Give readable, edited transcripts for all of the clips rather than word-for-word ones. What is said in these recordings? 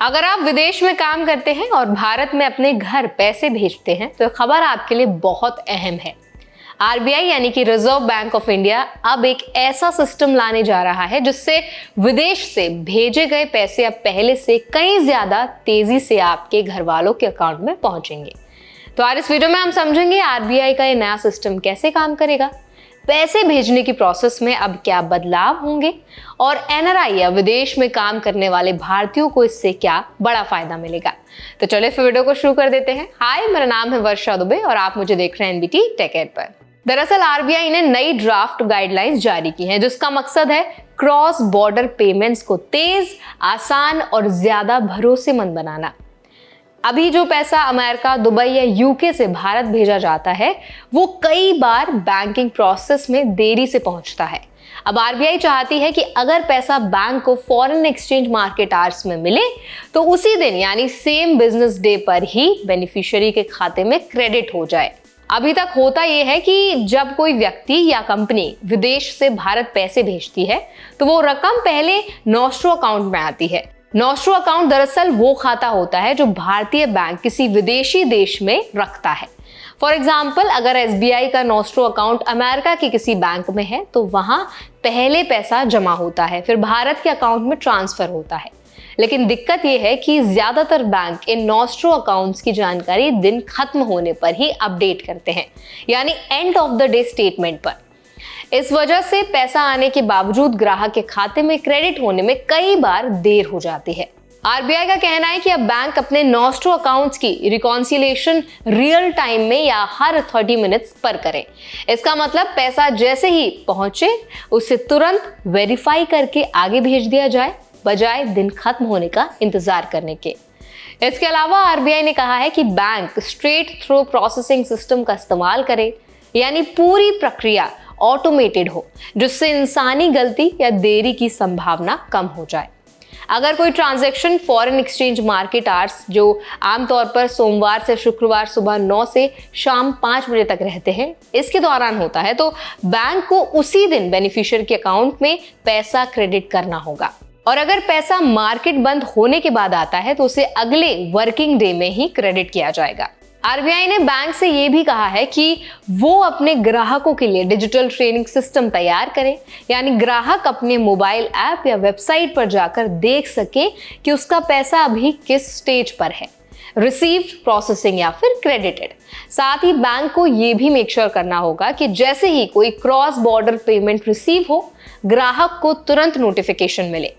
अगर आप विदेश में काम करते हैं और भारत में अपने घर पैसे भेजते हैं तो खबर आपके लिए बहुत अहम है। आरबीआई यानी कि रिजर्व बैंक ऑफ इंडिया अब एक ऐसा सिस्टम लाने जा रहा है जिससे विदेश से भेजे गए पैसे अब पहले से कई ज्यादा तेजी से आपके घर वालों के अकाउंट में पहुंचेंगे। तो आज इस वीडियो में हम समझेंगे आरबीआई का ये नया सिस्टम कैसे काम करेगा, पैसे भेजने की प्रोसेस में अब क्या बदलाव होंगे और एनआरआई या विदेश में काम करने वाले भारतीयों को इससे क्या बड़ा फायदा मिलेगा। तो चलिए फिर वीडियो को शुरू कर देते हैं। हाय, मेरा नाम है वर्षा दुबे और आप मुझे देख रहे हैं एनबीटी टेक एड पर। दरअसल आरबीआई ने नई ड्राफ्ट गाइडलाइंस जारी की हैं जिसका मकसद है क्रॉस बॉर्डर पेमेंट्स को तेज, आसान और ज्यादा भरोसेमंद बनाना। अभी जो पैसा अमेरिका, दुबई या यूके से भारत भेजा जाता है वो कई बार बैंकिंग प्रोसेस में देरी से पहुंचता है। अब आरबीआई चाहती है कि अगर पैसा बैंक को फॉरेन एक्सचेंज मार्केट आवर्स में मिले तो उसी दिन यानी सेम बिजनेस डे पर ही बेनिफिशियरी के खाते में क्रेडिट हो जाए। अभी तक होता यह है कि जब कोई व्यक्ति या कंपनी विदेश से भारत पैसे भेजती है तो वो रकम पहले नॉस्ट्रो अकाउंट में आती है। नॉस्ट्रो अकाउंट दरअसल वो खाता होता है जो भारतीय बैंक किसी विदेशी देश में रखता है। फॉर एग्जाम्पल, अगर एसबीआई का नॉस्ट्रो अकाउंट अमेरिका के किसी बैंक में है तो वहां पहले पैसा जमा होता है, फिर भारत के अकाउंट में ट्रांसफर होता है। लेकिन दिक्कत यह है कि ज्यादातर बैंक इन नॉस्ट्रो अकाउंट्स की जानकारी दिन खत्म होने पर ही अपडेट करते हैं, यानी end of the day statement पर। इस वजह से पैसा आने के बावजूद ग्राहक के खाते में क्रेडिट होने में कई बार देर हो जाती है। आरबीआई का कहना है कि अब बैंक अपने नॉस्ट्रो अकाउंट्स की रिकॉन्सिलिएशन रियल टाइम में या हर 30 मिनट्स पर करे। इसका मतलब पैसा जैसे ही पहुंचे उसे तुरंत वेरीफाई करके आगे भेज दिया जाए, बजाय दिन खत्म होने का इंतजार करने के। इसके अलावा आरबीआई ने कहा है कि bank straight through processing system का इस्तेमाल करे, यानी पूरी प्रक्रिया ऑटोमेटेड हो जिससे इंसानी गलती या देरी की संभावना कम हो जाए। अगर कोई transaction foreign exchange market hours, जो आमतौर पर सोमवार से शुक्रवार सुबह 9 से शाम 5 बजे तक रहते हैं, इसके दौरान होता है तो बैंक को उसी दिन बेनिफिशियरी के अकाउंट में पैसा क्रेडिट करना होगा। और अगर पैसा मार्केट बंद होने के बाद आता है तो उसे अगले वर्किंग डे में ही क्रेडिट किया जाएगा। आरबीआई ने बैंक से यह भी कहा है कि वो अपने ग्राहकों के लिए डिजिटल ट्रेनिंग सिस्टम तैयार करें, यानी ग्राहक अपने मोबाइल ऐप या वेबसाइट पर जाकर देख सके कि उसका पैसा अभी किस स्टेज पर है, रिसीव्ड, प्रोसेसिंग या फिर क्रेडिटेड। साथ ही बैंक को यह भी मेक श्योर करना होगा कि जैसे ही कोई क्रॉस बॉर्डर पेमेंट रिसीव हो, ग्राहक को तुरंत नोटिफिकेशन मिले।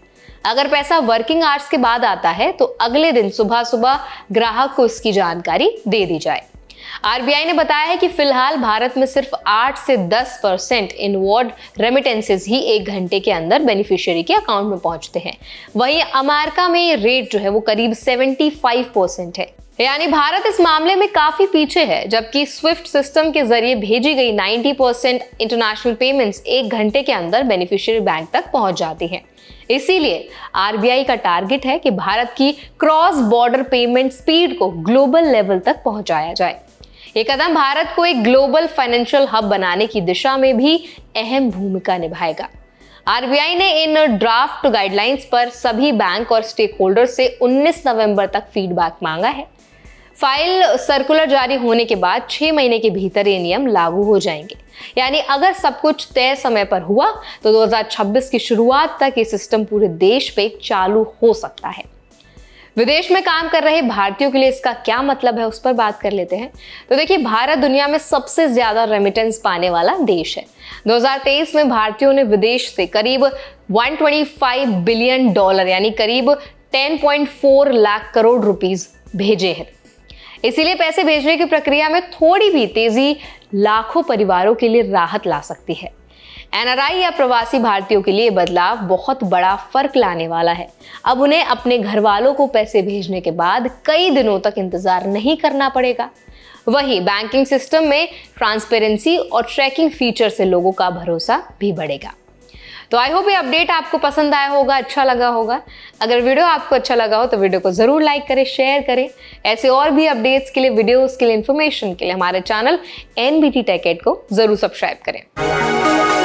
अगर पैसा वर्किंग आवर्स के बाद आता है तो अगले दिन सुबह सुबह ग्राहक को इसकी जानकारी दे दी जाए। आरबीआई ने बताया है कि फिलहाल भारत में सिर्फ 8 से 10% इनवर्ड रेमिटेंसेस ही 1 घंटे के अंदर बेनिफिशियरी के अकाउंट में पहुंचते हैं। वहीं अमेरिका में ये रेट जो है वो करीब 75% है, यानी भारत इस मामले में काफी पीछे है। जबकि स्विफ्ट सिस्टम के जरिए भेजी गई 90% इंटरनेशनल पेमेंट्स 1 घंटे के अंदर बेनिफिशियरी बैंक तक पहुंच जाती हैं। इसीलिए आरबीआई का टारगेट है कि भारत की क्रॉस बॉर्डर पेमेंट स्पीड को ग्लोबल लेवल तक पहुंचाया जाए। ये कदम भारत को एक ग्लोबल फाइनेंशियल हब बनाने की दिशा में भी अहम भूमिका निभाएगा। आरबीआई ने इन ड्राफ्ट गाइडलाइंस पर सभी बैंक और स्टेक होल्डर से 19 नवंबर तक फीडबैक मांगा है। फाइल सर्कुलर जारी होने के बाद 6 महीने के भीतर ये नियम लागू हो जाएंगे, यानी अगर सब कुछ तय समय पर हुआ तो 2026 की शुरुआत तक ये सिस्टम पूरे देश पे चालू हो सकता है। विदेश में काम कर रहे भारतीयों के लिए इसका क्या मतलब है उस पर बात कर लेते हैं। तो देखिए, भारत दुनिया में सबसे ज्यादा रेमिटेंस पाने वाला देश है। 2023 में भारतीयों ने विदेश से करीब $125 बिलियन यानी करीब 10.4 लाख करोड़ रुपीस भेजे हैं। इसीलिए पैसे भेजने की प्रक्रिया में थोड़ी भी तेजी लाखों परिवारों के लिए राहत ला सकती है। एनआरआई या प्रवासी भारतीयों के लिए बदलाव बहुत बड़ा फर्क लाने वाला है। अब उन्हें अपने घर वालों को पैसे भेजने के बाद कई दिनों तक इंतजार नहीं करना पड़ेगा। वहीं बैंकिंग सिस्टम में ट्रांसपेरेंसी और ट्रैकिंग फीचर से लोगों का भरोसा भी बढ़ेगा। तो आई होप ये अपडेट आपको पसंद आया होगा, अच्छा लगा होगा। अगर वीडियो आपको अच्छा लगा हो तो वीडियो को जरूर लाइक करें, शेयर करें। ऐसे और भी अपडेट्स के लिए, वीडियोस के लिए, इन्फॉर्मेशन के लिए हमारे चैनल एनबीटी टेक एड को जरूर सब्सक्राइब करें।